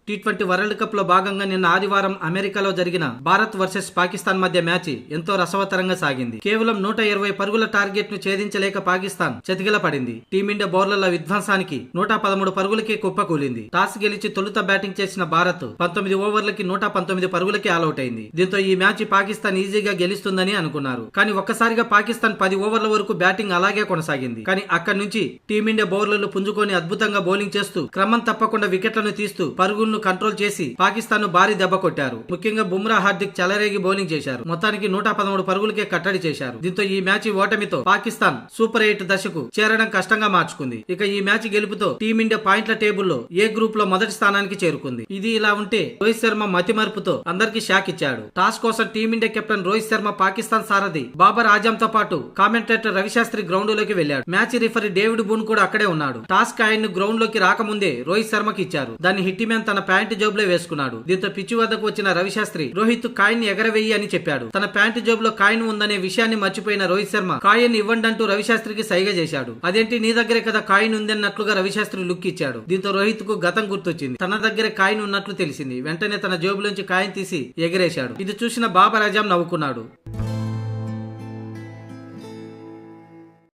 T20 world cup లో భాగంగా నిన్న ఆదివారం అమెరికాలో జరిగిన భారత్ వర్సెస్ పాకిస్తాన్ మధ్య మ్యాచ్ ఎంతో రసవత్తరంగా సాగింది. కేవలం 120 పరుగుల టార్గెట్ ను ఛేదించలేక పాకిస్తాన్ చతికిల పడింది. టీమిండియా బౌలర్ల విధ్వంసానికి 113 పరుగులకి కుప్పకూలింది. టాస్ గెలిచి తొలుత బ్యాటింగ్ చేసిన భారత్ 19 ఓవర్లకి 119 పరుగులకి ఆలౌట్ అయింది. దీంతో ఈ మ్యాచ్ పాకిస్తాన్ ఈజీగా గెలుస్తుందని అనుకున్నారు. కానీ ఒక్కసారిగా పాకిస్తాన్ 10 ఓవర్ల వరకు బ్యాటింగ్ అలాగే కొనసాగింది. కానీ అక్కడి నుంచి టీమిండియా బౌలర్లు పుంజుకొని అద్భుతంగా బౌలింగ్ చేస్తూ క్రమం తప్పకుండా వికెట్లను తీస్తూ పరుగులను కంట్రోల్ చేసి పాకిస్తాన్ ను భారీ దెబ్బ కొట్టారు. ముఖ్యంగా బుమ్రా, హార్దిక్ చెలరేగి బౌలింగ్ చేశారు. మొత్తానికి 113 పరుగులకే కట్టడి చేశారు. దీంతో ఈ మ్యాచ్ ఓటమితో పాకిస్తాన్ సూపర్ 8 దశకు చేరడం కష్టంగా మార్చుకుంది. ఇక ఈ మ్యాచ్ గెలుపుతో టీమిండియా పాయింట్ల టేబుల్లో ఏ గ్రూప్ లో మొదటి స్థానానికి చేరుకుంది. ఇది ఇలా ఉంటే రోహిత్ శర్మ మతిమరుపుతో అందరికి షాక్ ఇచ్చాడు. టాస్ కోసం టీమిండియా కెప్టెన్ రోహిత్ శర్మ పాకిస్తాన్ సారథి బాబర్ ఆజం తో పాటు కామెంటేటర్ రవిశాస్త్రి గ్రౌండ్ లోకి వెళ్లాడు. మ్యాచ్ రిఫరీ డేవిడ్ బూన్ కూడా అక్కడే ఉన్నాడు. టాస్ కాయిన్ గ్రౌండ్ లోకి రాకముందే రోహిత్ శర్మకి ఇచ్చారు. దాన్ని హిట్టి మ్యాన్ తన ప్యాంట్ జోబులో వేసుకున్నాడు. దీంతో పిచ్చి వద్దకు వచ్చిన రవిశాస్త్రి రోహిత్ కాయిన్ ఎగరవేయి అని చెప్పాడు. తన ప్యాంటు జోబులో కాయిన్ ఉందనే విషయాన్ని మర్చిపోయిన రోహిత్ శర్మ కాయిన్ ఇవ్వండి అంటూ రవిశాస్త్రికి సైగ చేశాడు. అదేంటి నీ దగ్గరే కదా కాయిన్ ఉందన్నట్లుగా రవిశాస్త్రి లుక్ ఇచ్చాడు. దీంతో రోహిత్ కు గతం గుర్తొచ్చింది. తన దగ్గర కాయిన్ ఉన్నట్లు తెలిసింది. వెంటనే తన జోబులోంచి కాయిన్ తీసి ఎగరేశాడు. ఇది చూసిన బాబర్ ఆజం నవ్వుకున్నాడు.